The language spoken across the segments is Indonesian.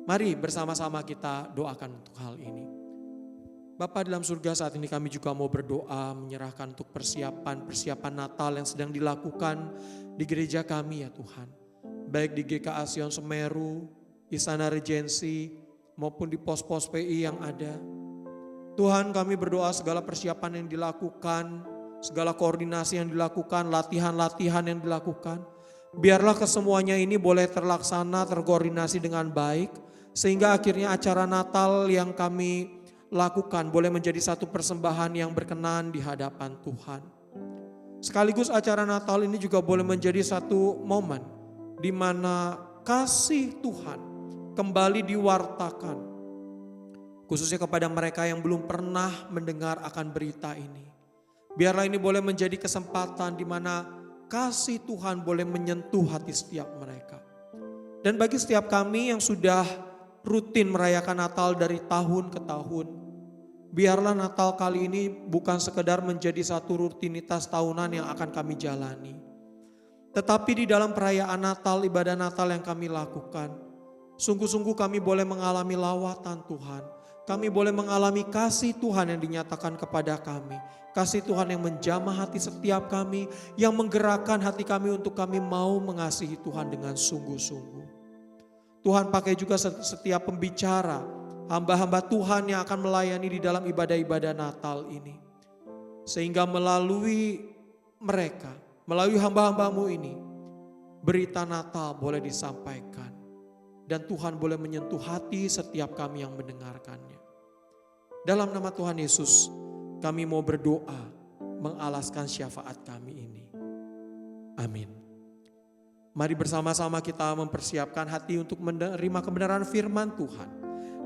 Mari bersama-sama kita doakan untuk hal ini. Bapa dalam surga, saat ini kami juga mau berdoa menyerahkan untuk persiapan Natal yang sedang dilakukan di gereja kami ya Tuhan. Baik di GKA Sion Semeru, Istana Regensi maupun di pos-pos PI yang ada. Tuhan, kami berdoa segala persiapan yang dilakukan, segala koordinasi yang dilakukan, latihan-latihan yang dilakukan, biarlah kesemuanya ini boleh terlaksana, terkoordinasi dengan baik, sehingga akhirnya acara Natal yang kami lakukan boleh menjadi satu persembahan yang berkenan di hadapan Tuhan. Sekaligus acara Natal ini juga boleh menjadi satu momen di mana kasih Tuhan kembali diwartakan, khususnya kepada mereka yang belum pernah mendengar akan berita ini. Biarlah ini boleh menjadi kesempatan di mana kasih Tuhan boleh menyentuh hati setiap mereka. Dan bagi setiap kami yang sudah rutin merayakan Natal dari tahun ke tahun, biarlah Natal kali ini bukan sekedar menjadi satu rutinitas tahunan yang akan kami jalani. Tetapi di dalam perayaan Natal, ibadah Natal yang kami lakukan, sungguh-sungguh kami boleh mengalami lawatan Tuhan. Kami boleh mengalami kasih Tuhan yang dinyatakan kepada kami. Kasih Tuhan yang menjamah hati setiap kami, yang menggerakkan hati kami untuk kami mau mengasihi Tuhan dengan sungguh-sungguh. Tuhan pakai juga setiap pembicara, hamba-hamba Tuhan yang akan melayani di dalam ibadah-ibadah Natal ini. Sehingga melalui mereka, melalui hamba-hambamu ini, berita Natal boleh disampaikan. Dan Tuhan boleh menyentuh hati setiap kami yang mendengarkannya. Dalam nama Tuhan Yesus, kami mau berdoa mengalaskan syafaat kami ini. Amin. Mari bersama-sama kita mempersiapkan hati untuk menerima kebenaran firman Tuhan.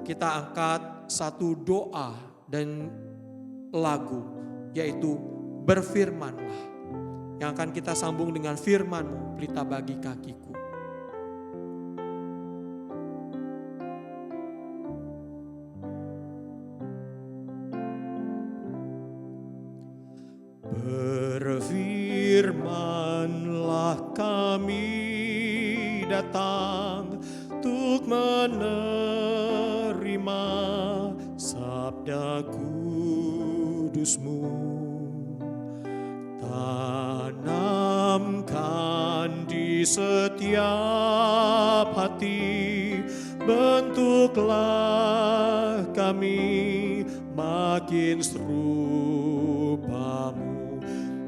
Kita angkat satu doa dan lagu, yaitu berfirmanlah, yang akan kita sambung dengan firman-Mu, pelita bagi kakiku. Berfirmanlah, kami datang untuk menerima sabda kudus-Mu. Tanamkan di setiap hati, bentuklah kami makin serupa-Mu.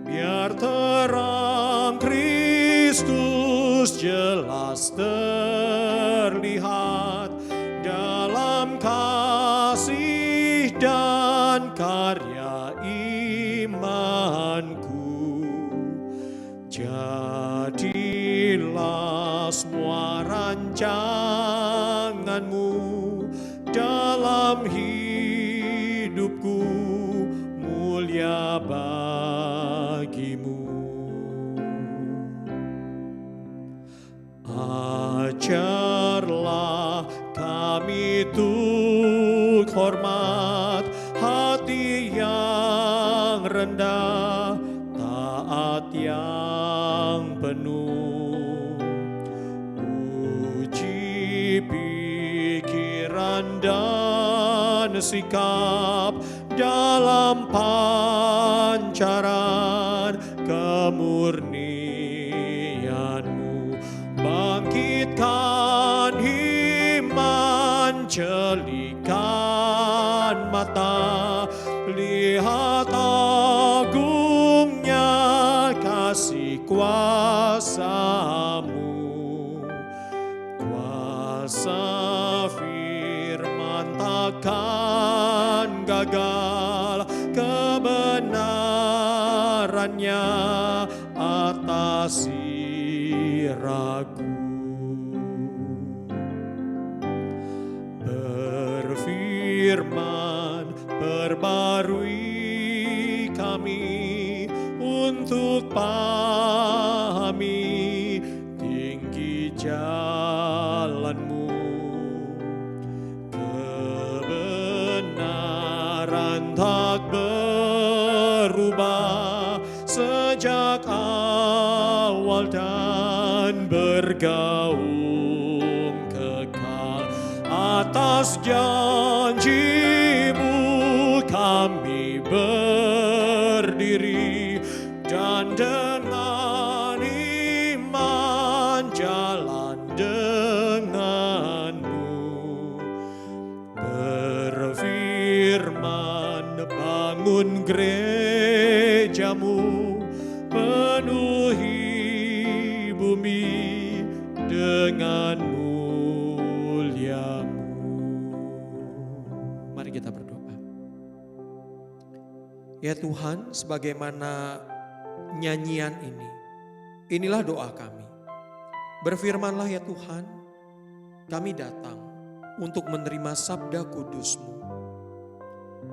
Biar terang Kristus jelas terlihat dalam kasih dan karya imanku. Jadilah semua rancangan-Mu dalam hidupku mulia bagimu. Ajarlah kami untuk hormat, hati yang rendah, taat yang penuh. Uji pikiran dan sikap dalam pancaran kemurnian-Mu. Bangkitkan iman, jelikan mata, lihat agungnya kasih kuasa-Mu. Kuasa firman takkan gagal, kebenarannya atasi ragu. Berfirman, perbarui kami untuk pahami tinggi jalan-Mu. Kebenaran tak berubah sejak awal dan bergaung kekal. atas janji-Mu kami berdiri, dan dengan iman jalan dengan-Mu. Berfirman, bangun gereja-Mu, penuhi bumi dengan mulia-Mu. Mari kita berdoa. Ya Tuhan, sebagaimana nyanyian ini, inilah doa kami. Berfirmanlah ya Tuhan, kami datang untuk menerima sabda kudus-Mu.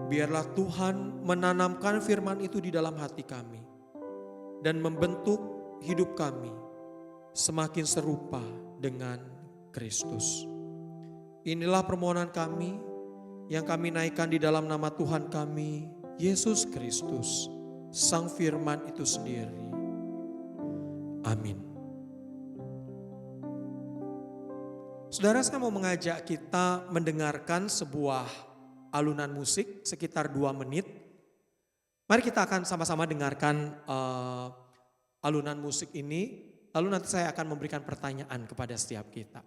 Biarlah Tuhan menanamkan firman itu di dalam hati kami dan membentuk hidup kami semakin serupa dengan Kristus. Inilah permohonan kami yang kami naikkan di dalam nama Tuhan kami, Yesus Kristus, Sang Firman itu sendiri. Amin. Saudara, saya mau mengajak kita mendengarkan sebuah alunan musik sekitar 2 menit. Mari kita akan sama-sama dengarkan alunan musik ini. Lalu nanti saya akan memberikan pertanyaan kepada setiap kita.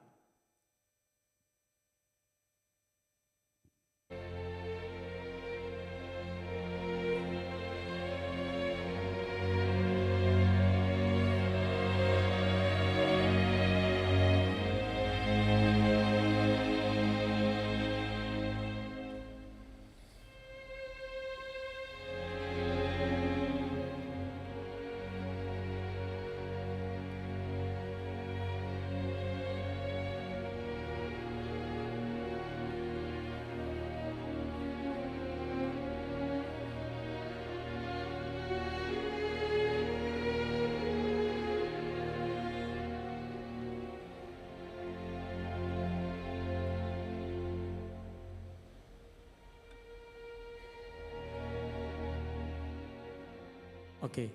Oke.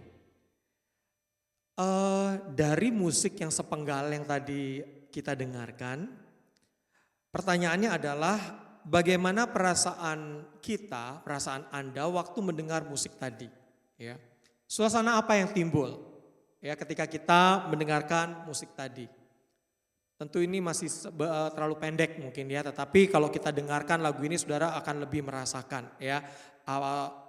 Dari musik yang sepenggal yang tadi kita dengarkan, pertanyaannya adalah bagaimana perasaan kita, perasaan Anda waktu mendengar musik tadi, ya. Suasana apa yang timbul ya ketika kita mendengarkan musik tadi? Tentu ini masih terlalu pendek mungkin ya, tetapi kalau kita dengarkan lagu ini saudara akan lebih merasakan ya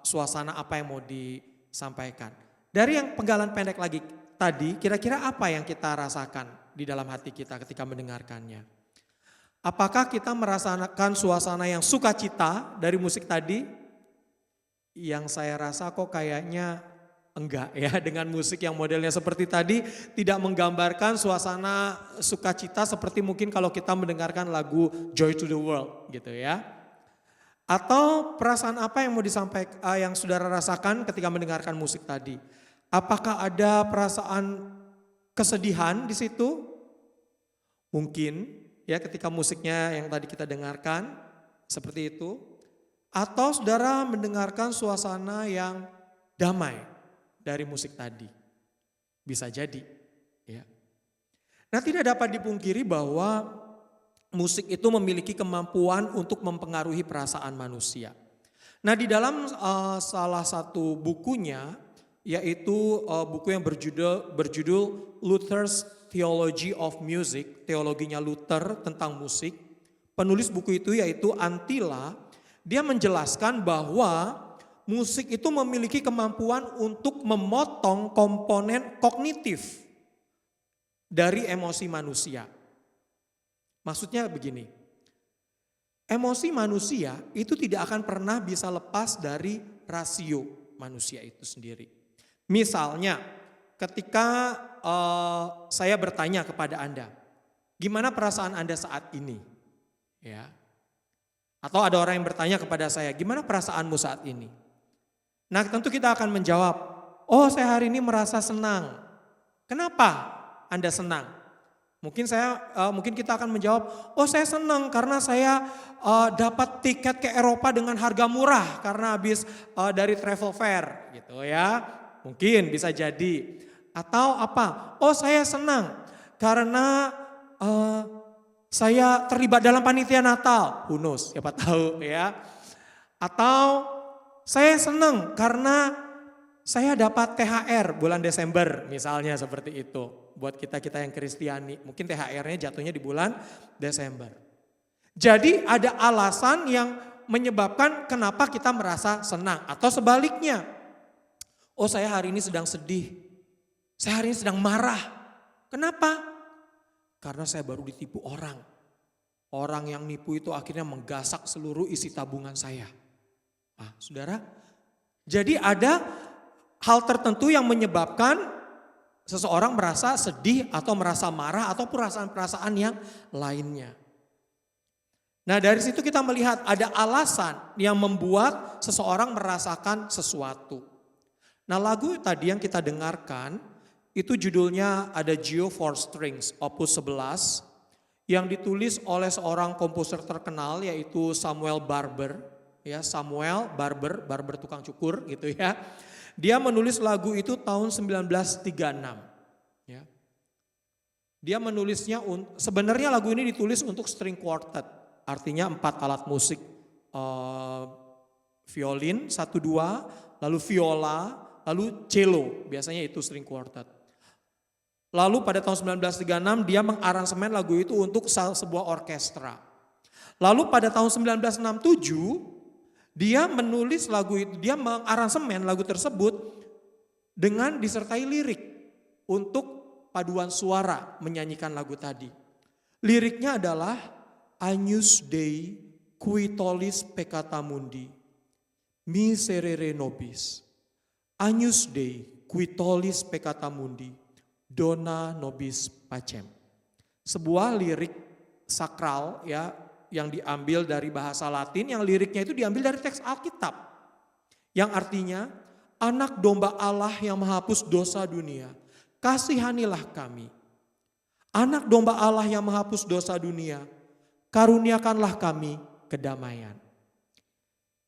suasana apa yang mau disampaikan. Dari yang penggalan pendek lagi tadi, kira-kira apa yang kita rasakan di dalam hati kita ketika mendengarkannya? Apakah kita merasakan suasana yang sukacita dari musik tadi? Yang saya rasa kok kayaknya enggak ya, dengan musik yang modelnya seperti tadi tidak menggambarkan suasana sukacita seperti mungkin kalau kita mendengarkan lagu Joy to the World gitu ya. Atau perasaan apa yang mau disampaikan, yang saudara rasakan ketika mendengarkan musik tadi? Apakah ada perasaan kesedihan di situ? Mungkin ya ketika musiknya yang tadi kita dengarkan seperti itu. Atau saudara mendengarkan suasana yang damai dari musik tadi. Bisa jadi ya. Nah, tidak dapat dipungkiri bahwa musik itu memiliki kemampuan untuk mempengaruhi perasaan manusia. Nah, di dalam salah satu bukunya, yaitu buku yang berjudul Luther's Theology of Music, teologinya Luther tentang musik. Penulis buku itu yaitu Antila, dia menjelaskan bahwa musik itu memiliki kemampuan untuk memotong komponen kognitif dari emosi manusia. Maksudnya begini, emosi manusia itu tidak akan pernah bisa lepas dari rasio manusia itu sendiri. Misalnya ketika saya bertanya kepada Anda, gimana perasaan Anda saat ini? Ya. Atau ada orang yang bertanya kepada saya, gimana perasaanmu saat ini? Nah, tentu kita akan menjawab, oh saya hari ini merasa senang. Kenapa Anda senang? Mungkin kita akan menjawab, oh saya senang karena saya dapat tiket ke Eropa dengan harga murah karena habis dari travel fair gitu ya. Mungkin bisa jadi. Atau apa? Oh saya senang karena Saya terlibat dalam panitia Natal, who knows, siapa tahu ya. Atau saya senang karena saya dapat THR bulan Desember misalnya seperti itu. Buat kita-kita yang Kristiani, mungkin THR-nya jatuhnya di bulan Desember. Jadi ada alasan yang menyebabkan kenapa kita merasa senang. Atau sebaliknya, oh saya hari ini sedang sedih, saya hari ini sedang marah. Kenapa? Karena saya baru ditipu orang. Orang yang nipu itu akhirnya menggasak seluruh isi tabungan saya. Ah, saudara, jadi ada hal tertentu yang menyebabkan seseorang merasa sedih atau merasa marah atau perasaan-perasaan yang lainnya. Nah dari situ kita melihat ada alasan yang membuat seseorang merasakan sesuatu. Nah lagu tadi yang kita dengarkan itu judulnya Adagio for Strings opus 11 yang ditulis oleh seorang komposer terkenal yaitu Samuel Barber. Ya, Samuel Barber tukang cukur gitu ya. Dia menulis lagu itu tahun 1936. Ya. Dia menulisnya, sebenarnya lagu ini ditulis untuk string quartet. Artinya 4 alat musik. Violin, 1, 2, lalu viola, lalu cello. Biasanya itu string quartet. Lalu pada tahun 1936 dia mengaransemen lagu itu untuk sebuah orkestra. Lalu pada tahun 1967 dia menulis lagu itu, dia mengaransemen lagu tersebut dengan disertai lirik untuk paduan suara menyanyikan lagu tadi. Liriknya adalah Agnus Dei qui tollis peccata mundi, miserere nobis. Agnus Dei qui tollis peccata mundi, dona nobis pacem. Sebuah lirik sakral ya yang diambil dari bahasa Latin, yang liriknya itu diambil dari teks Alkitab. Yang artinya, anak domba Allah yang menghapus dosa dunia, kasihanilah kami. Anak domba Allah yang menghapus dosa dunia, karuniakanlah kami kedamaian.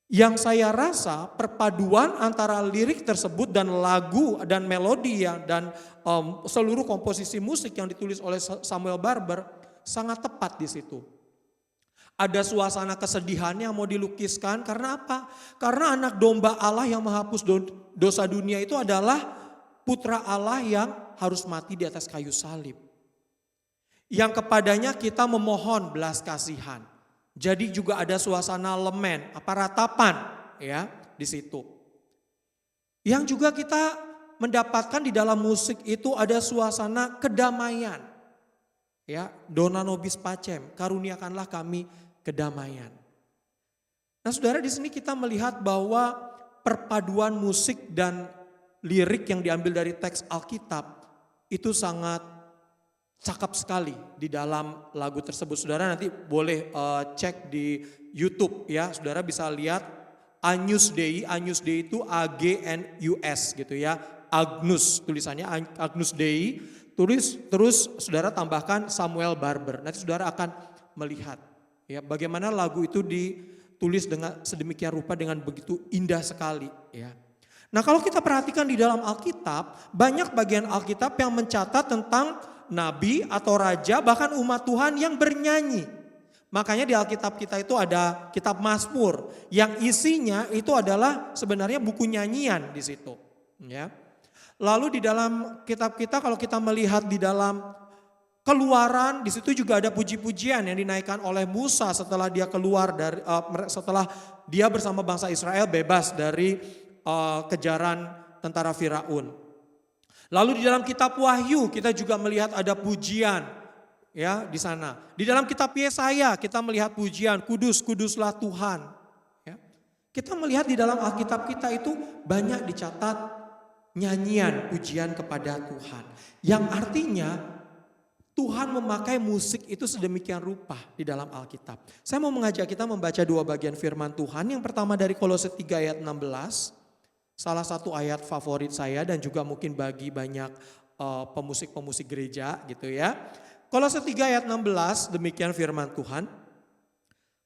Yang saya rasa perpaduan antara lirik tersebut dan lagu dan melodi dan seluruh komposisi musik yang ditulis oleh Samuel Barber sangat tepat di situ. Ada suasana kesedihan yang mau dilukiskan karena apa? Karena anak domba Allah yang menghapus dosa dunia itu adalah putra Allah yang harus mati di atas kayu salib. Yang kepadanya kita memohon belas kasihan. Jadi juga ada suasana lemen, ratapan ya di situ. Yang juga kita mendapatkan di dalam musik itu ada suasana kedamaian. Ya, dona nobis pacem, karuniakanlah kami kedamaian. Nah, saudara, di sini kita melihat bahwa perpaduan musik dan lirik yang diambil dari teks Alkitab itu sangat cakep sekali di dalam lagu tersebut. Saudara nanti boleh cek di YouTube ya. Saudara bisa lihat Agnus Dei itu AGNUS gitu ya. Agnus tulisannya Agnus Dei. Terus saudara tambahkan Samuel Barber. Nanti saudara akan melihat ya bagaimana lagu itu ditulis dengan sedemikian rupa dengan begitu indah sekali ya. Nah, kalau kita perhatikan di dalam Alkitab, banyak bagian Alkitab yang mencatat tentang nabi atau raja bahkan umat Tuhan yang bernyanyi. Makanya di Alkitab kita itu ada kitab Mazmur yang isinya itu adalah sebenarnya buku nyanyian di situ ya. Lalu di dalam kitab kita kalau kita melihat di dalam Keluaran, di situ juga ada puji-pujian yang dinaikkan oleh Musa setelah dia keluar dari setelah dia bersama bangsa Israel bebas dari kejaran tentara Firaun. Lalu di dalam kitab Wahyu kita juga melihat ada pujian ya di sana. Di dalam kitab Yesaya kita melihat pujian, kudus kuduslah Tuhan. Ya. Kita melihat di dalam Alkitab kita itu banyak dicatat nyanyian pujian kepada Tuhan. Yang artinya Tuhan memakai musik itu sedemikian rupa di dalam Alkitab. Saya mau mengajak kita membaca 2 bagian firman Tuhan. Yang pertama dari Kolose 3 ayat 16. Salah satu ayat favorit saya dan juga mungkin bagi banyak pemusik-pemusik gereja gitu ya. Kolose 3 ayat 16 demikian firman Tuhan.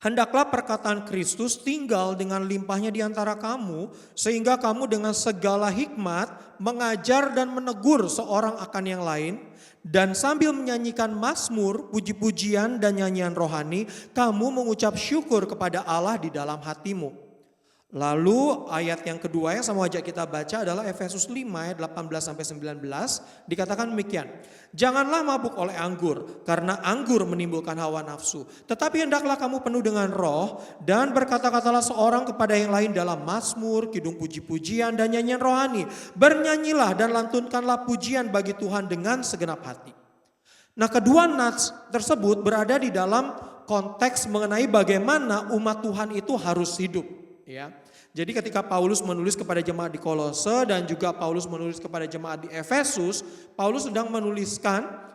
Hendaklah perkataan Kristus tinggal dengan limpahnya di antara kamu, sehingga kamu dengan segala hikmat mengajar dan menegur seorang akan yang lain, dan sambil menyanyikan mazmur, puji-pujian dan nyanyian rohani, kamu mengucap syukur kepada Allah di dalam hatimu. Lalu ayat yang kedua yang sama ajak kita baca adalah Efesus 5 ayat 18-19, dikatakan demikian. Janganlah mabuk oleh anggur, karena anggur menimbulkan hawa nafsu. Tetapi hendaklah kamu penuh dengan roh, dan berkata-katalah seorang kepada yang lain dalam mazmur, kidung puji-pujian dan nyanyian rohani. Bernyanyilah dan lantunkanlah pujian bagi Tuhan dengan segenap hati. Nah, kedua nats tersebut berada di dalam konteks mengenai bagaimana umat Tuhan itu harus hidup. Ya, jadi ketika Paulus menulis kepada jemaat di Kolose dan juga Paulus menulis kepada jemaat di Efesus, Paulus sedang menuliskan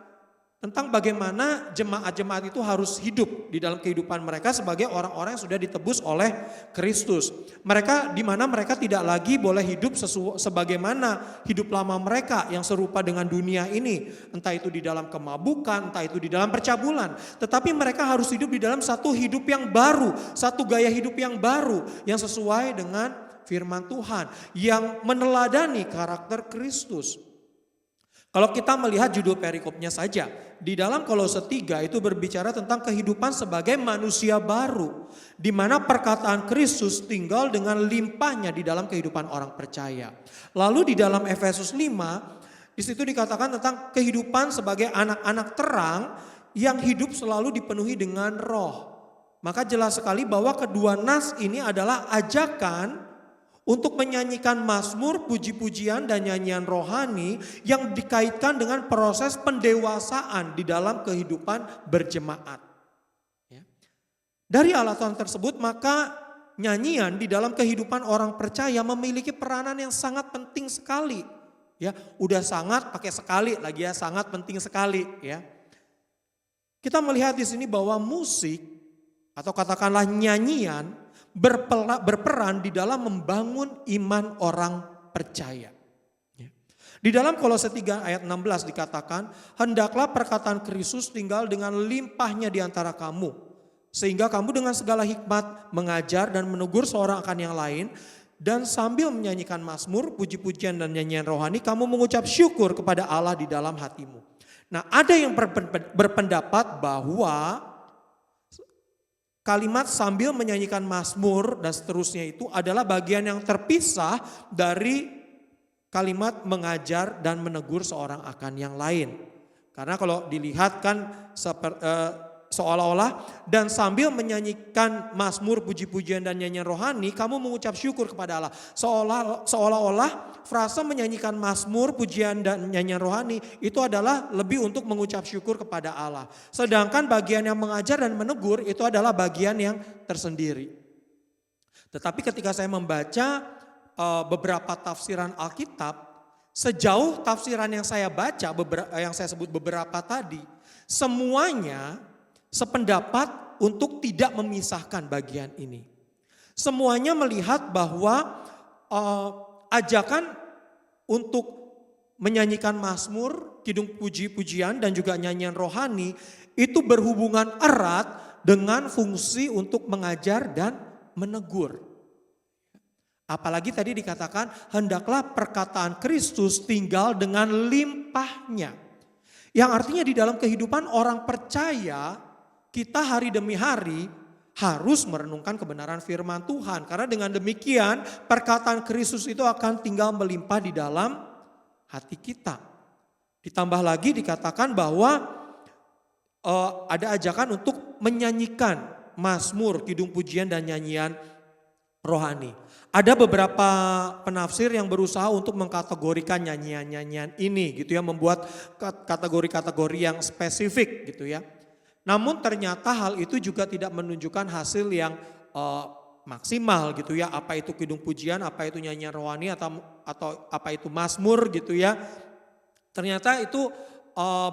tentang bagaimana jemaat-jemaat itu harus hidup di dalam kehidupan mereka sebagai orang-orang yang sudah ditebus oleh Kristus. Mereka di mana mereka tidak lagi boleh hidup sebagaimana hidup lama mereka yang serupa dengan dunia ini, entah itu di dalam kemabukan, entah itu di dalam percabulan, tetapi mereka harus hidup di dalam satu hidup yang baru, satu gaya hidup yang baru yang sesuai dengan firman Tuhan, yang meneladani karakter Kristus. Kalau kita melihat judul perikopnya saja, di dalam Kolose 3 itu berbicara tentang kehidupan sebagai manusia baru, di mana perkataan Kristus tinggal dengan limpahnya di dalam kehidupan orang percaya. Lalu di dalam Efesus 5, di situ dikatakan tentang kehidupan sebagai anak-anak terang yang hidup selalu dipenuhi dengan roh. Maka jelas sekali bahwa kedua nas ini adalah ajakan untuk menyanyikan mazmur, puji-pujian dan nyanyian rohani yang dikaitkan dengan proses pendewasaan di dalam kehidupan berjemaat. Ya. Dari alasan tersebut maka nyanyian di dalam kehidupan orang percaya memiliki peranan yang sangat penting sekali. Ya, udah sangat pakai sekali lagi ya, sangat penting sekali ya. Kita melihat di sini bahwa musik atau katakanlah nyanyian berperan di dalam membangun iman orang percaya. Di dalam Kolose 3 ayat 16 dikatakan, hendaklah perkataan Kristus tinggal dengan limpahnya di antara kamu, sehingga kamu dengan segala hikmat mengajar dan menegur seorang akan yang lain, dan sambil menyanyikan mazmur, puji-pujian dan nyanyian rohani, kamu mengucap syukur kepada Allah di dalam hatimu. Nah, ada yang berpendapat bahwa kalimat sambil menyanyikan mazmur dan seterusnya itu adalah bagian yang terpisah dari kalimat mengajar dan menegur seorang akan yang lain. Karena kalau dilihat kan seolah-olah dan sambil menyanyikan mazmur, puji-pujian dan nyanyian rohani, kamu mengucap syukur kepada Allah. Seolah-olah frasa menyanyikan mazmur, pujian dan nyanyian rohani itu adalah lebih untuk mengucap syukur kepada Allah. Sedangkan bagian yang mengajar dan menegur itu adalah bagian yang tersendiri. Tetapi ketika saya membaca beberapa tafsiran Alkitab, sejauh tafsiran yang saya baca, yang saya sebut beberapa tadi, semuanya sependapat untuk tidak memisahkan bagian ini. Semuanya melihat bahwa ajakan untuk menyanyikan mazmur, kidung puji-pujian dan juga nyanyian rohani itu berhubungan erat dengan fungsi untuk mengajar dan menegur. Apalagi tadi dikatakan hendaklah perkataan Kristus tinggal dengan limpahnya. Yang artinya di dalam kehidupan orang percaya kita hari demi hari harus merenungkan kebenaran firman Tuhan. Karena dengan demikian perkataan Kristus itu akan tinggal melimpah di dalam hati kita. Ditambah lagi dikatakan bahwa ada ajakan untuk menyanyikan mazmur, kidung pujian dan nyanyian rohani. Ada beberapa penafsir yang berusaha untuk mengkategorikan nyanyian-nyanyian ini gitu ya, membuat kategori-kategori yang spesifik gitu ya. Namun ternyata hal itu juga tidak menunjukkan hasil yang maksimal gitu ya. Apa itu kidung pujian, apa itu nyanyian rohani atau apa itu mazmur gitu ya. Ternyata itu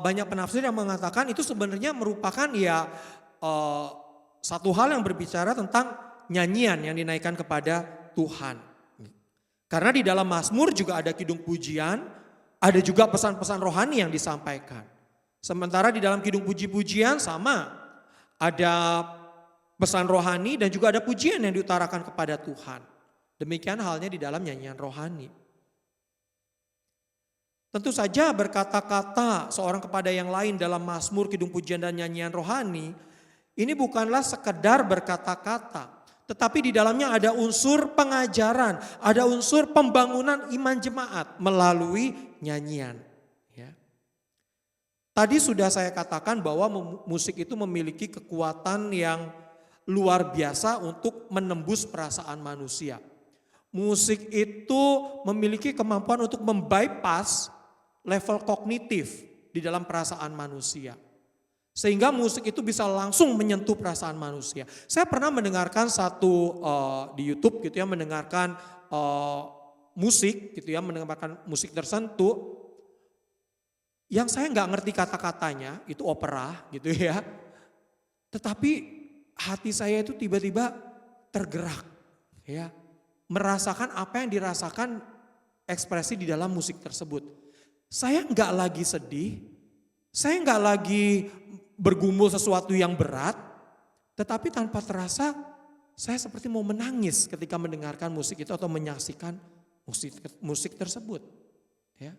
banyak penafsir yang mengatakan itu sebenarnya merupakan ya satu hal yang berbicara tentang nyanyian yang dinaikkan kepada Tuhan. Karena di dalam mazmur juga ada kidung pujian, ada juga pesan-pesan rohani yang disampaikan. Sementara di dalam kidung puji-pujian sama, ada pesan rohani dan juga ada pujian yang diutarakan kepada Tuhan. Demikian halnya di dalam nyanyian rohani. Tentu saja berkata-kata seorang kepada yang lain dalam mazmur, kidung pujian dan nyanyian rohani, ini bukanlah sekedar berkata-kata, tetapi di dalamnya ada unsur pengajaran, ada unsur pembangunan iman jemaat melalui nyanyian. Ya. Tadi sudah saya katakan bahwa musik itu memiliki kekuatan yang luar biasa untuk menembus perasaan manusia. Musik itu memiliki kemampuan untuk membypass level kognitif di dalam perasaan manusia. Sehingga musik itu bisa langsung menyentuh perasaan manusia. Saya pernah mendengarkan satu di YouTube gitu ya, mendengarkan musik gitu ya, mendengarkan musik tertentu yang saya nggak ngerti kata-katanya, itu opera gitu ya. Tetapi hati saya itu tiba-tiba tergerak ya, merasakan apa yang dirasakan ekspresi di dalam musik tersebut. Saya nggak lagi sedih, saya nggak lagi bergumul sesuatu yang berat, tetapi tanpa terasa saya seperti mau menangis ketika mendengarkan musik itu atau menyaksikan musik tersebut. Ya.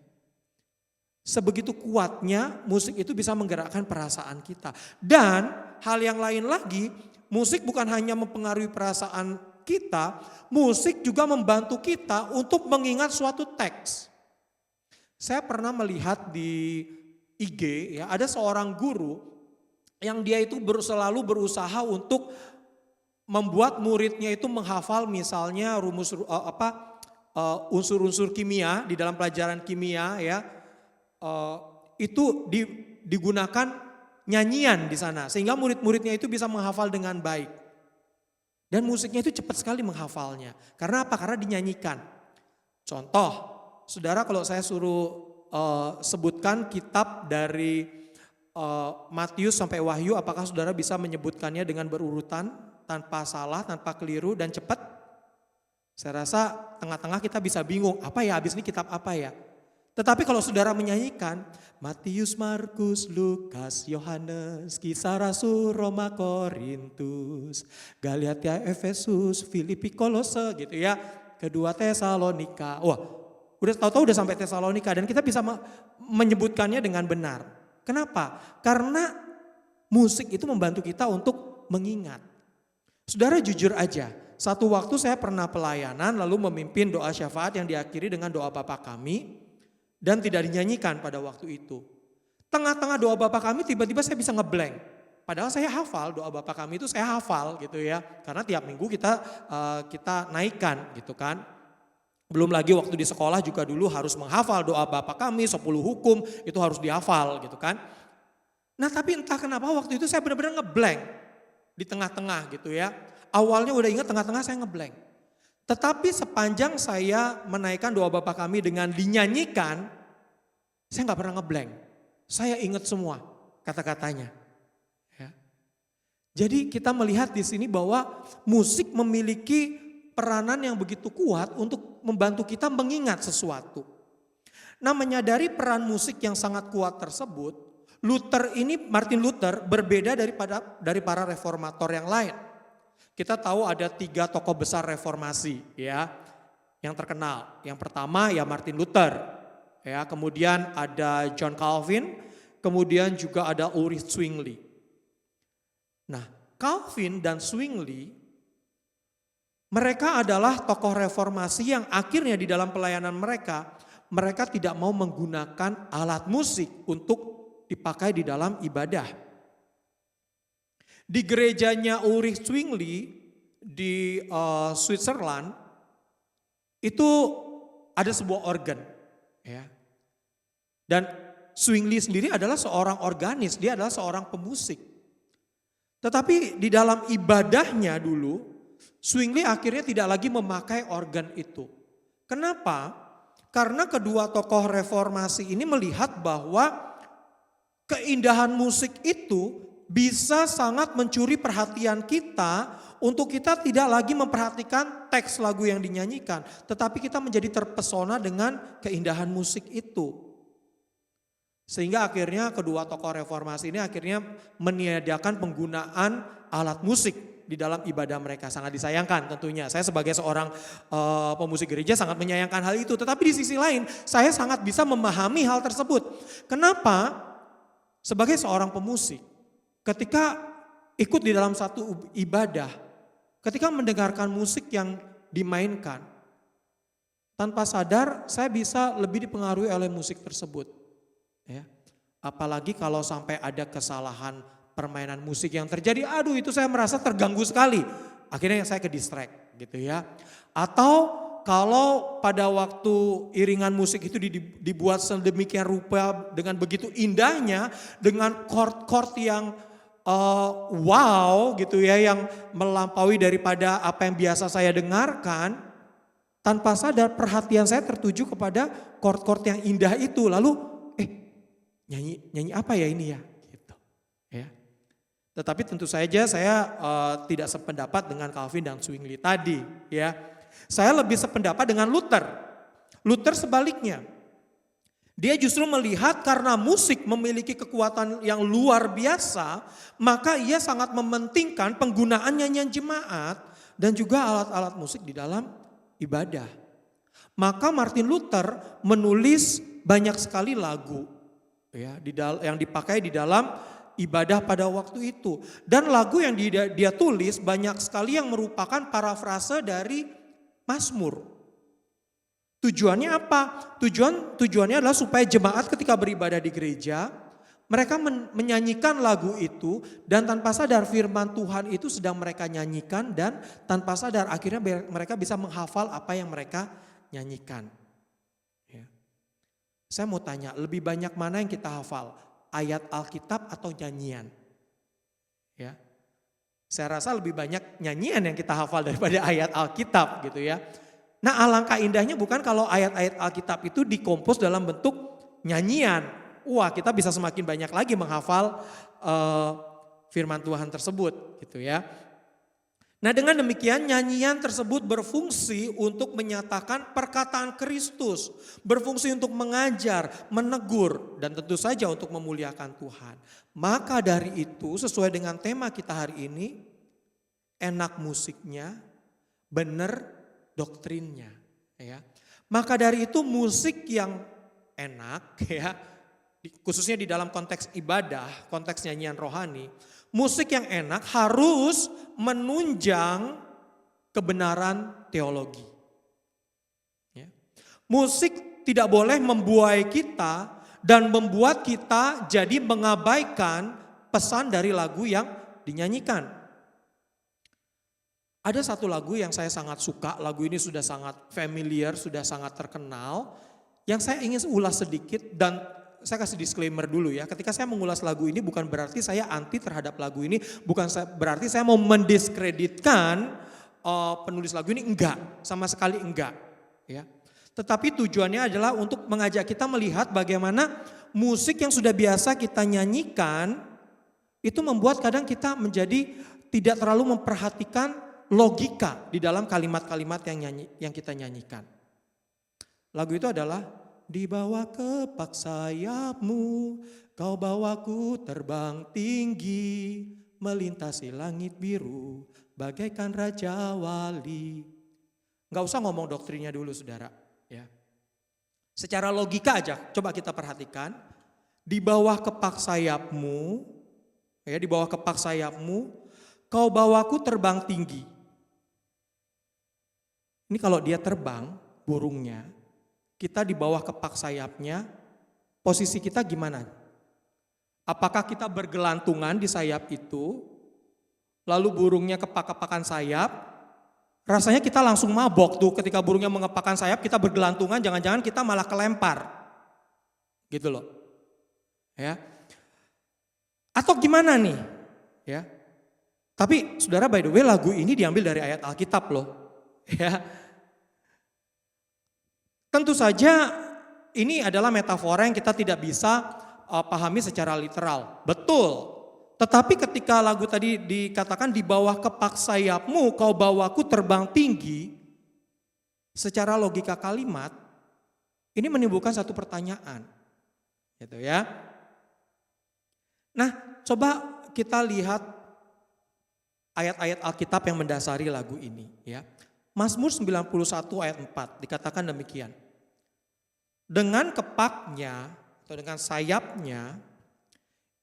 Sebegitu kuatnya musik itu bisa menggerakkan perasaan kita. Dan hal yang lain lagi, musik bukan hanya mempengaruhi perasaan kita, musik juga membantu kita untuk mengingat suatu teks. Saya pernah melihat di IG ya, ada seorang guru yang dia itu selalu berusaha untuk membuat muridnya itu menghafal misalnya unsur-unsur kimia di dalam pelajaran kimia ya, itu digunakan nyanyian di sana sehingga murid-muridnya itu bisa menghafal dengan baik. Dan musiknya itu cepat sekali menghafalnya. Karena apa? Karena dinyanyikan. Contoh, saudara, kalau saya suruh sebutkan kitab dari Matius sampai Wahyu, apakah saudara bisa menyebutkannya dengan berurutan, tanpa salah, tanpa keliru dan cepat? Saya rasa tengah-tengah kita bisa bingung, apa ya habis ini kitab apa ya? Tetapi kalau saudara menyanyikan Matius, Markus, Lukas, Yohanes, Kisah Rasul, Roma, Korintus, Galatia, Efesus, Filipi, Kolose gitu ya, kedua Tesalonika. Wah, udah tahu-tahu udah sampai Tesalonika dan kita bisa menyebutkannya dengan benar. Kenapa? Karena musik itu membantu kita untuk mengingat. Saudara jujur aja, satu waktu saya pernah pelayanan lalu memimpin doa syafaat yang diakhiri dengan doa Bapa Kami dan tidak dinyanyikan pada waktu itu. Tengah-tengah doa Bapa Kami tiba-tiba saya bisa ngeblank. Padahal saya hafal doa Bapa Kami itu saya hafal gitu ya. Karena tiap minggu kita naikkan gitu kan. Belum lagi waktu di sekolah juga dulu harus menghafal doa Bapa Kami, 10 hukum itu harus dihafal gitu kan. Nah tapi entah kenapa waktu itu saya benar-benar ngeblank di tengah-tengah gitu ya. Awalnya udah ingat, tengah-tengah saya ngeblank. Tetapi sepanjang saya menaikkan doa Bapa Kami dengan dinyanyikan, saya nggak pernah ngeblank. Saya ingat semua kata-katanya. Ya. Jadi kita melihat di sini bahwa musik memiliki peranan yang begitu kuat untuk membantu kita mengingat sesuatu. Nah, menyadari peran musik yang sangat kuat tersebut, Martin Luther berbeda dari para reformator yang lain. Kita tahu ada 3 tokoh besar reformasi ya, yang terkenal. Yang pertama ya Martin Luther, ya, kemudian ada John Calvin, kemudian juga ada Ulrich Zwingli. Nah, Calvin dan Zwingli mereka adalah tokoh reformasi yang akhirnya di dalam pelayanan mereka tidak mau menggunakan alat musik untuk dipakai di dalam ibadah. Di gerejanya Ulrich Zwingli di Switzerland itu ada sebuah organ, ya. Dan Zwingli sendiri adalah seorang organis, dia adalah seorang pemusik. Tetapi di dalam ibadahnya dulu, Zwingli akhirnya tidak lagi memakai organ itu. Kenapa? Karena kedua tokoh reformasi ini melihat bahwa keindahan musik itu bisa sangat mencuri perhatian kita untuk kita tidak lagi memperhatikan teks lagu yang dinyanyikan. Tetapi kita menjadi terpesona dengan keindahan musik itu. Sehingga akhirnya kedua tokoh reformasi ini akhirnya meniadakan penggunaan alat musik di dalam ibadah mereka. Sangat disayangkan tentunya. Saya sebagai seorang pemusik gereja sangat menyayangkan hal itu. Tetapi di sisi lain saya sangat bisa memahami hal tersebut. Kenapa? Sebagai seorang pemusik, ketika ikut di dalam satu ibadah, ketika mendengarkan musik yang dimainkan, tanpa sadar saya bisa lebih dipengaruhi oleh musik tersebut. Ya. Apalagi kalau sampai ada kesalahan permainan musik yang terjadi, aduh itu saya merasa terganggu sekali. Akhirnya saya ke distract gitu ya. Atau kalau pada waktu iringan musik itu dibuat sedemikian rupa dengan begitu indahnya, dengan chord-chord yang wow gitu ya, yang melampaui daripada apa yang biasa saya dengarkan, tanpa sadar perhatian saya tertuju kepada chord-chord yang indah itu. Lalu nyanyi apa ya ini ya? Gitu. Ya. Tetapi tentu saja saya tidak sependapat dengan Calvin dan Zwingli tadi, ya. Saya lebih sependapat dengan Luther. Luther sebaliknya. Dia justru melihat karena musik memiliki kekuatan yang luar biasa, maka ia sangat mementingkan penggunaan nyanyian jemaat dan juga alat-alat musik di dalam ibadah. Maka Martin Luther menulis banyak sekali lagu ya, yang dipakai di dalam ibadah pada waktu itu. Dan lagu yang dia tulis banyak sekali yang merupakan parafrase dari Mazmur. Tujuannya apa? Tujuannya adalah supaya jemaat ketika beribadah di gereja, mereka menyanyikan lagu itu dan tanpa sadar firman Tuhan itu sedang mereka nyanyikan, dan tanpa sadar akhirnya mereka bisa menghafal apa yang mereka nyanyikan. Ya. Saya mau tanya, lebih banyak mana yang kita hafal? Ayat Alkitab atau nyanyian? Ya. Saya rasa lebih banyak nyanyian yang kita hafal daripada ayat Alkitab gitu ya. Nah, alangkah indahnya bukan kalau ayat-ayat Alkitab itu dikompos dalam bentuk nyanyian. Wah, kita bisa semakin banyak lagi menghafal firman Tuhan tersebut gitu ya. Nah, dengan demikian nyanyian tersebut berfungsi untuk menyatakan perkataan Kristus, berfungsi untuk mengajar, menegur, dan tentu saja untuk memuliakan Tuhan. Maka dari itu sesuai dengan tema kita hari ini, enak musiknya, benar doktrinnya. Ya. Maka dari itu musik yang enak ya, khususnya di dalam konteks ibadah, konteks nyanyian rohani, musik yang enak harus menunjang kebenaran teologi. Ya. Musik tidak boleh membuai kita dan membuat kita jadi mengabaikan pesan dari lagu yang dinyanyikan. Ada satu lagu yang saya sangat suka, lagu ini sudah sangat familiar, sudah sangat terkenal, yang saya ingin ulas sedikit, dan saya kasih disclaimer dulu ya, ketika saya mengulas lagu ini bukan berarti saya anti terhadap lagu ini, bukan berarti saya mau mendiskreditkan penulis lagu ini, enggak, sama sekali enggak. Ya. Tetapi tujuannya adalah untuk mengajak kita melihat bagaimana musik yang sudah biasa kita nyanyikan, itu membuat kadang kita menjadi tidak terlalu memperhatikan logika di dalam kalimat-kalimat yang kita nyanyikan. Lagu itu adalah di bawah kepak sayapmu, kau bawaku terbang tinggi, melintasi langit biru, bagaikan raja wali. Gak usah ngomong doktrinnya dulu saudara. Ya. Secara logika aja, coba kita perhatikan. Di bawah kepak sayapmu, ya, di bawah kepak sayapmu, kau bawaku terbang tinggi. Ini kalau dia terbang, burungnya, kita di bawah kepak sayapnya, posisi kita gimana? Apakah kita bergelantungan di sayap itu, lalu burungnya kepak-kepakan sayap, rasanya kita langsung mabok tuh ketika burungnya mengepakkan sayap, kita bergelantungan, jangan-jangan kita malah kelempar. Gitu loh. Ya. Atau gimana nih? Ya. Tapi saudara, by the way, lagu ini diambil dari ayat Alkitab loh. Ya. Tentu saja ini adalah metafora yang kita tidak bisa pahami secara literal. Betul. Tetapi ketika lagu tadi dikatakan di bawah kepak sayapmu kau bawaku terbang tinggi, secara logika kalimat ini menimbulkan satu pertanyaan. Gitu ya. Nah, coba kita lihat ayat-ayat Alkitab yang mendasari lagu ini ya. Mazmur 91 ayat 4 dikatakan demikian. Dengan kepaknya atau dengan sayapnya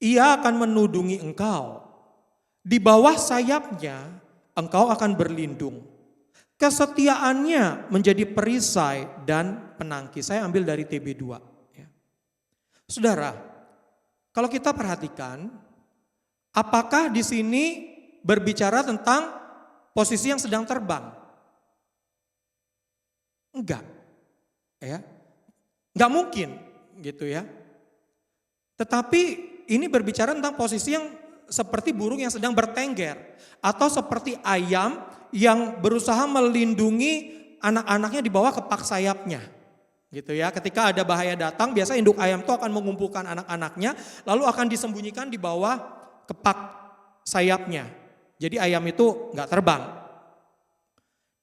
ia akan menudungi engkau. Di bawah sayapnya engkau akan berlindung. Kesetiaannya menjadi perisai dan penangkis. Saya ambil dari TB2. Ya. Saudara, kalau kita perhatikan, apakah di sini berbicara tentang posisi yang sedang terbang? Enggak. Ya. Enggak mungkin gitu ya. Tetapi ini berbicara tentang posisi yang seperti burung yang sedang bertengger. Atau seperti ayam yang berusaha melindungi anak-anaknya di bawah kepak sayapnya. Gitu ya. Ketika ada bahaya datang, biasa induk ayam itu akan mengumpulkan anak-anaknya lalu akan disembunyikan di bawah kepak sayapnya. Jadi ayam itu enggak terbang.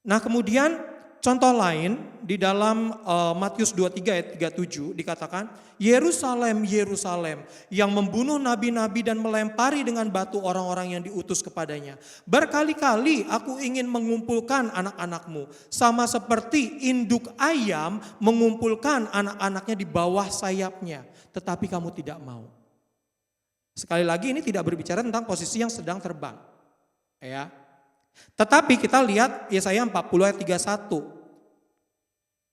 Nah, kemudian contoh lain di dalam Matius 23 ayat 37 dikatakan, Yerusalem, Yerusalem yang membunuh nabi-nabi dan melempari dengan batu orang-orang yang diutus kepadanya. Berkali-kali aku ingin mengumpulkan anak-anakmu sama seperti induk ayam mengumpulkan anak-anaknya di bawah sayapnya. Tetapi kamu tidak mau. Sekali lagi ini tidak berbicara tentang posisi yang sedang terbang. Ya. Tetapi kita lihat Yesaya 40 ayat 31.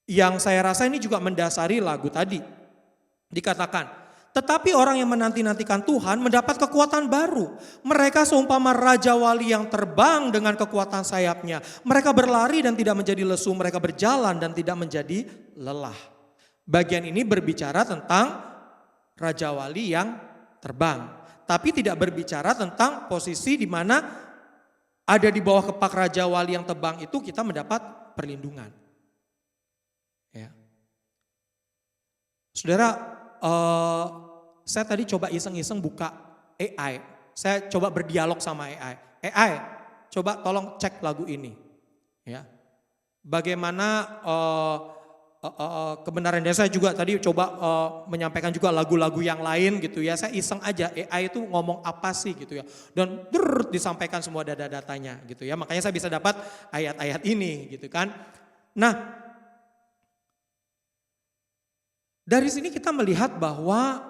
Yang saya rasa ini juga mendasari lagu tadi. Dikatakan, tetapi orang yang menanti-nantikan Tuhan mendapat kekuatan baru. Mereka seumpama raja wali yang terbang dengan kekuatan sayapnya. Mereka berlari dan tidak menjadi lesu, mereka berjalan dan tidak menjadi lelah. Bagian ini berbicara tentang raja wali yang terbang. Tapi tidak berbicara tentang posisi di mana ada di bawah kepak raja wali yang terbang itu kita mendapat perlindungan. Ya. Saudara, saya tadi coba iseng-iseng buka AI. Saya coba berdialog sama AI. AI, coba tolong cek lagu ini. Ya. Bagaimana kebenaran, dan saya juga tadi coba menyampaikan juga lagu-lagu yang lain gitu ya. Saya iseng aja AI itu ngomong apa sih gitu ya. Dan disampaikan semua data-datanya gitu ya. Makanya saya bisa dapat ayat-ayat ini gitu kan. Nah, dari sini kita melihat bahwa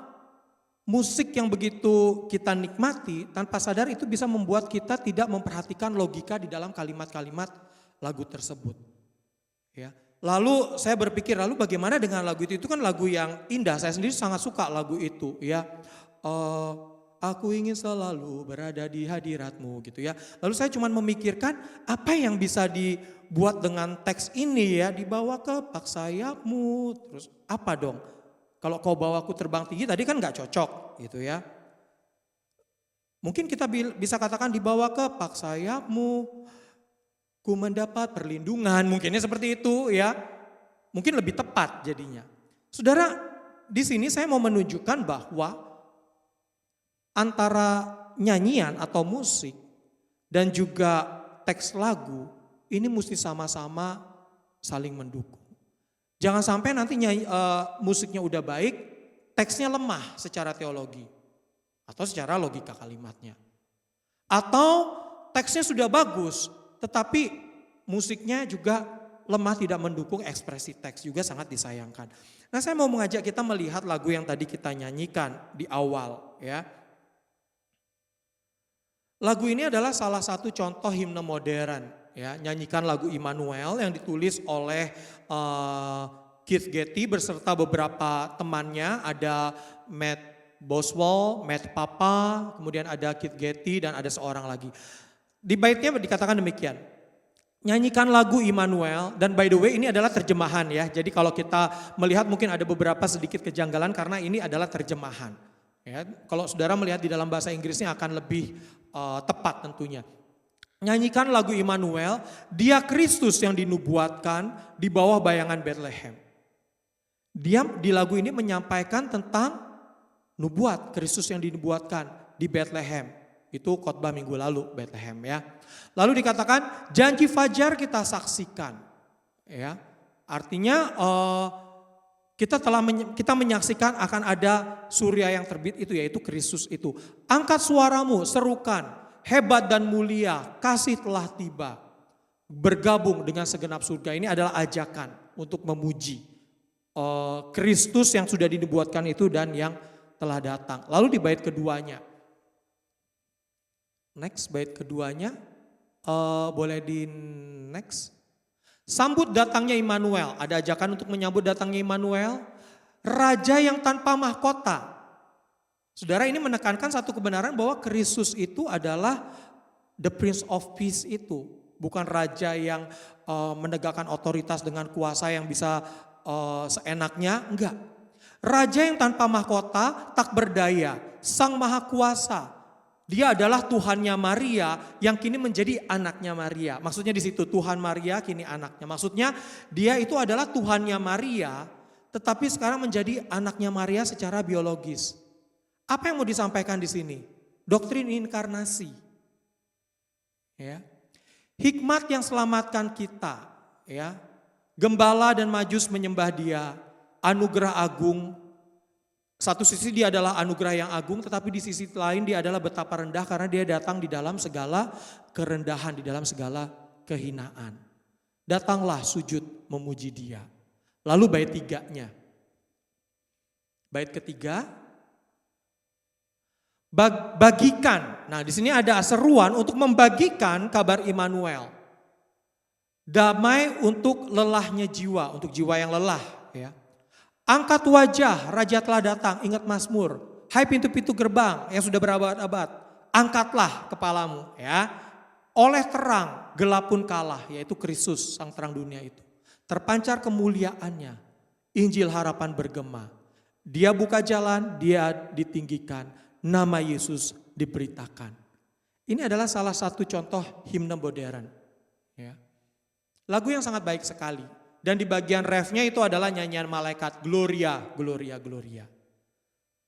musik yang begitu kita nikmati tanpa sadar itu bisa membuat kita tidak memperhatikan logika di dalam kalimat-kalimat lagu tersebut. Ya. Lalu saya berpikir, lalu bagaimana dengan lagu itu? Itu kan lagu yang indah, saya sendiri sangat suka lagu itu ya. Aku ingin selalu berada di hadiratmu gitu ya. Lalu saya cuma memikirkan apa yang bisa dibuat dengan teks ini ya. Dibawa ke kepak sayapmu, terus apa dong? Kalau kau bawaku terbang tinggi tadi kan gak cocok gitu ya. Mungkin kita bisa katakan dibawa ke kepak sayapmu, ku mendapat perlindungan, mungkinnya seperti itu ya. Mungkin lebih tepat jadinya. Saudara, di sini saya mau menunjukkan bahwa antara nyanyian atau musik dan juga teks lagu ini mesti sama-sama saling mendukung. Jangan sampai nanti musiknya udah baik, teksnya lemah secara teologi atau secara logika kalimatnya. Atau teksnya sudah bagus, tetapi musiknya juga lemah, tidak mendukung ekspresi teks, juga sangat disayangkan. Nah, saya mau mengajak kita melihat lagu yang tadi kita nyanyikan di awal ya. Lagu ini adalah salah satu contoh himne modern ya, nyanyikan lagu Immanuel yang ditulis oleh Keith Getty beserta beberapa temannya, ada Matt Boswell, Matt Papa, kemudian ada Keith Getty dan ada seorang lagi. Di baitnya dikatakan demikian. Nyanyikan lagu Immanuel, dan by the way ini adalah terjemahan ya. Jadi kalau kita melihat mungkin ada beberapa sedikit kejanggalan karena ini adalah terjemahan. Ya, kalau saudara melihat di dalam bahasa Inggrisnya akan lebih tepat tentunya. Nyanyikan lagu Immanuel, Dia Kristus yang dinubuatkan di bawah bayangan Bethlehem. Dia di lagu ini menyampaikan tentang nubuat Kristus yang dinubuatkan di Bethlehem. Itu khotbah minggu lalu Bethlehem ya. Lalu dikatakan janji fajar kita saksikan. Ya. Artinya kita menyaksikan akan ada surya yang terbit itu, yaitu Kristus itu. Angkat suaramu, serukan. hebat dan mulia, kasih telah tiba. Bergabung dengan segenap surga, ini adalah ajakan untuk memuji Kristus yang sudah dinubuatkan itu dan yang telah datang. Lalu di bait keduanya, next bait keduanya, boleh di next. Sambut datangnya Immanuel, ada ajakan untuk menyambut datangnya Immanuel, Raja yang tanpa mahkota. Saudara, ini menekankan satu kebenaran bahwa Kristus itu adalah the Prince of Peace itu. Bukan raja yang menegakkan otoritas dengan kuasa yang bisa seenaknya, enggak. Raja yang tanpa mahkota, tak berdaya, Sang Maha Kuasa. Dia adalah Tuhannya Maria yang kini menjadi anaknya Maria. Maksudnya di situ Tuhan Maria kini anaknya. Maksudnya dia itu adalah Tuhannya Maria tetapi sekarang menjadi anaknya Maria secara biologis. Apa yang mau disampaikan di sini? Doktrin inkarnasi. Ya. Hikmat yang selamatkan kita, ya. Gembala dan Majus menyembah dia, anugerah agung. Satu sisi dia adalah anugerah yang agung, tetapi di sisi lain dia adalah betapa rendah karena dia datang di dalam segala kerendahan, di dalam segala kehinaan. Datanglah sujud memuji dia. Lalu bait tiganya. Bait ketiga, bagikan. Nah, di sini ada seruan untuk membagikan kabar Immanuel. Damai untuk lelahnya jiwa, untuk jiwa yang lelah, ya. Angkat wajah, Raja telah datang, ingat Mazmur. Hai pintu-pintu gerbang yang sudah berabad-abad, angkatlah kepalamu, ya. Oleh terang, gelap pun kalah, yaitu Kristus, sang terang dunia itu. Terpancar kemuliaannya, Injil harapan bergema. Dia buka jalan, dia ditinggikan, nama Yesus diberitakan. Ini adalah salah satu contoh himne modern. Ya. Lagu yang sangat baik sekali. Dan di bagian refnya itu adalah nyanyian malaikat, Gloria, Gloria, Gloria.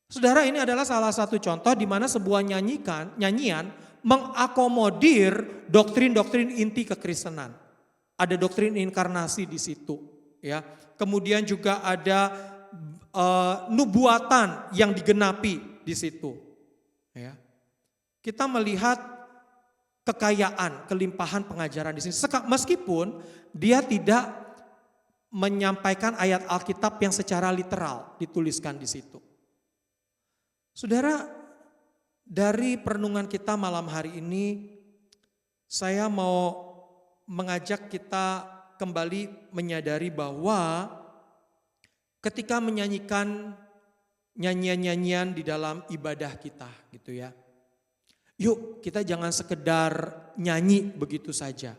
Saudara, ini adalah salah satu contoh di mana sebuah nyanyian mengakomodir doktrin-doktrin inti kekristenan. Ada doktrin inkarnasi di situ, ya. Kemudian juga ada nubuatan yang digenapi di situ, ya. Kita melihat kekayaan, kelimpahan pengajaran di sini. Meskipun dia tidak menyampaikan ayat Alkitab yang secara literal dituliskan di situ. Saudara, dari perenungan kita malam hari ini, saya mau mengajak kita kembali menyadari bahwa ketika menyanyikan nyanyian-nyanyian di dalam ibadah kita gitu ya. Yuk kita jangan sekedar nyanyi begitu saja.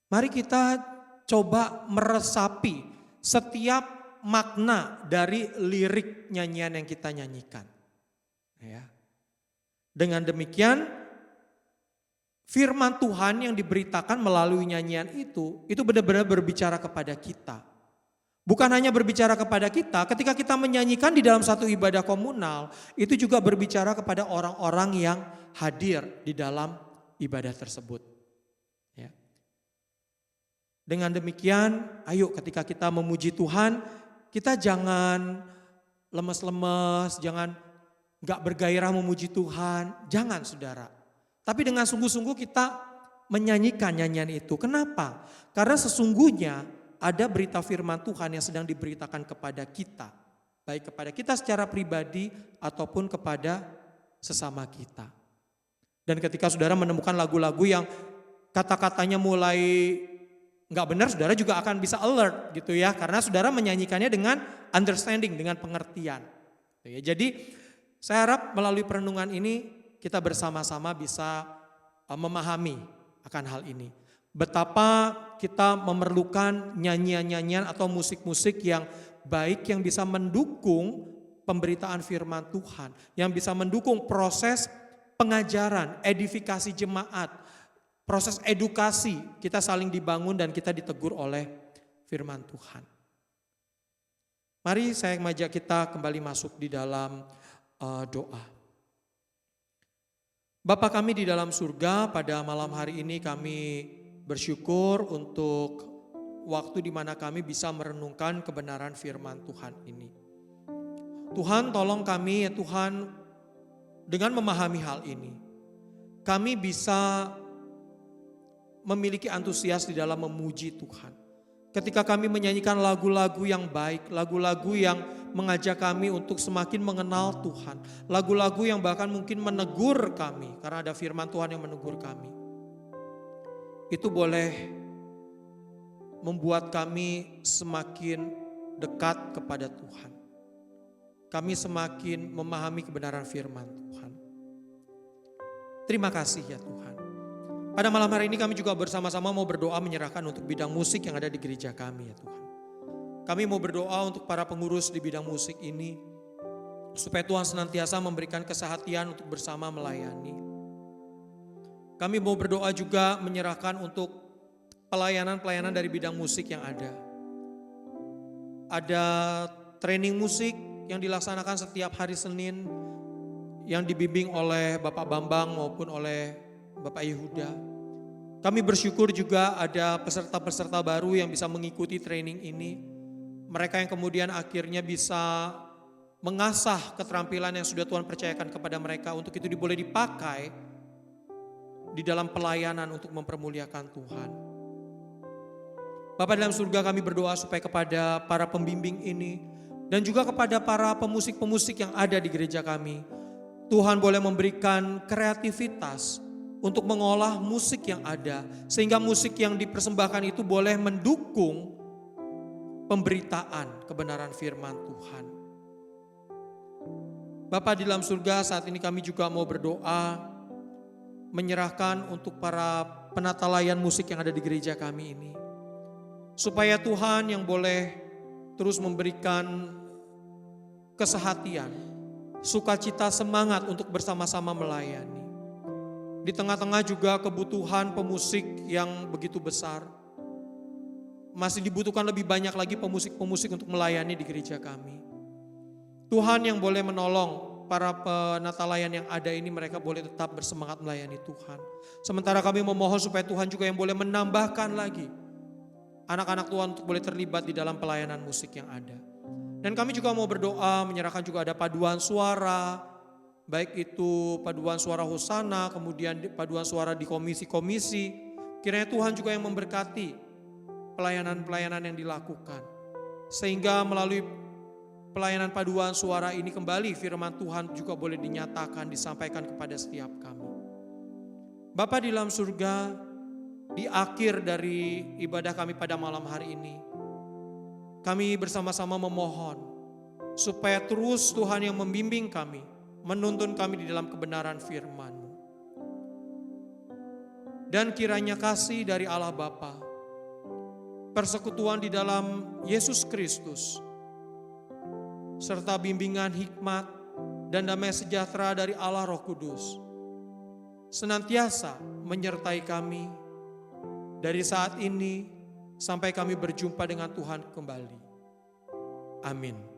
Mari kita coba meresapi setiap makna dari lirik nyanyian yang kita nyanyikan. Ya. Dengan demikian firman Tuhan yang diberitakan melalui nyanyian itu benar-benar berbicara kepada kita. Bukan hanya berbicara kepada kita, ketika kita menyanyikan di dalam satu ibadah komunal, itu juga berbicara kepada orang-orang yang hadir di dalam ibadah tersebut. Ya. Dengan demikian, ayo ketika kita memuji Tuhan, kita jangan lemes-lemes, jangan gak bergairah memuji Tuhan, jangan saudara. Tapi dengan sungguh-sungguh kita menyanyikan nyanyian itu. Kenapa? Karena sesungguhnya ada berita firman Tuhan yang sedang diberitakan kepada kita. Baik kepada kita secara pribadi ataupun kepada sesama kita. Dan ketika saudara menemukan lagu-lagu yang kata-katanya mulai nggak benar, saudara juga akan bisa alert gitu ya, karena saudara menyanyikannya dengan understanding, dengan pengertian. Jadi saya harap melalui perenungan ini kita bersama-sama bisa memahami akan hal ini. Betapa kita memerlukan nyanyian-nyanyian atau musik-musik yang baik yang bisa mendukung pemberitaan firman Tuhan, yang bisa mendukung proses pengajaran, edifikasi jemaat, proses edukasi, kita saling dibangun dan kita ditegur oleh firman Tuhan. Mari saya mengajak kita kembali masuk di dalam doa. Bapa kami di dalam surga, pada malam hari ini kami bersyukur untuk waktu di mana kami bisa merenungkan kebenaran firman Tuhan ini. Tuhan, tolong kami ya Tuhan dengan memahami hal ini. kami bisa memiliki antusias di dalam memuji Tuhan. Ketika kami menyanyikan lagu-lagu yang baik, lagu-lagu yang mengajak kami untuk semakin mengenal Tuhan. Lagu-lagu yang bahkan mungkin menegur kami, karena ada firman Tuhan yang menegur kami. Itu boleh membuat kami semakin dekat kepada Tuhan. Kami semakin memahami kebenaran firman Tuhan. Terima kasih ya Tuhan. Pada malam hari ini kami juga bersama-sama mau berdoa menyerahkan untuk bidang musik yang ada di gereja kami ya Tuhan. Kami mau berdoa untuk para pengurus di bidang musik ini, supaya Tuhan senantiasa memberikan kesehatian untuk bersama melayani. Kami mau berdoa juga menyerahkan untuk pelayanan-pelayanan dari bidang musik yang ada. Ada training musik yang dilaksanakan setiap hari Senin, yang dibimbing oleh Bapak Bambang maupun oleh Bapak Yehuda. Kami bersyukur juga ada peserta-peserta baru yang bisa mengikuti training ini. Mereka yang kemudian akhirnya bisa mengasah keterampilan yang sudah Tuhan percayakan kepada mereka, untuk itu boleh dipakai di dalam pelayanan untuk mempermuliakan Tuhan. Bapa dalam surga, kami berdoa supaya kepada para pembimbing ini dan juga kepada para pemusik-pemusik yang ada di gereja kami, Tuhan boleh memberikan kreativitas untuk mengolah musik yang ada, sehingga musik yang dipersembahkan itu boleh mendukung pemberitaan kebenaran firman Tuhan. Bapa di dalam surga, saat ini kami juga mau berdoa menyerahkan untuk para penata layan musik yang ada di gereja kami ini, supaya Tuhan yang boleh terus memberikan kesehatian, sukacita, semangat untuk bersama-sama melayani. Di tengah-tengah juga kebutuhan pemusik yang begitu besar, masih dibutuhkan lebih banyak lagi pemusik-pemusik untuk melayani di gereja kami. Tuhan yang boleh menolong para penata layan yang ada ini, mereka boleh tetap bersemangat melayani Tuhan. Sementara kami memohon supaya Tuhan juga yang boleh menambahkan lagi anak-anak Tuhan untuk boleh terlibat di dalam pelayanan musik yang ada. Dan kami juga mau berdoa menyerahkan juga ada paduan suara, baik itu paduan suara Hosana, kemudian paduan suara di komisi-komisi. Kiranya Tuhan juga yang memberkati pelayanan-pelayanan yang dilakukan, sehingga melalui pelayanan paduan suara ini kembali firman Tuhan juga boleh dinyatakan, disampaikan kepada setiap kami. Bapa di dalam surga, di akhir dari ibadah kami pada malam hari ini, kami bersama-sama memohon supaya terus Tuhan yang membimbing kami, menuntun kami di dalam kebenaran firman-Mu. Dan kiranya kasih dari Allah Bapa, persekutuan di dalam Yesus Kristus, serta bimbingan hikmat dan damai sejahtera dari Allah Roh Kudus senantiasa menyertai kami dari saat ini sampai kami berjumpa dengan Tuhan kembali. Amin.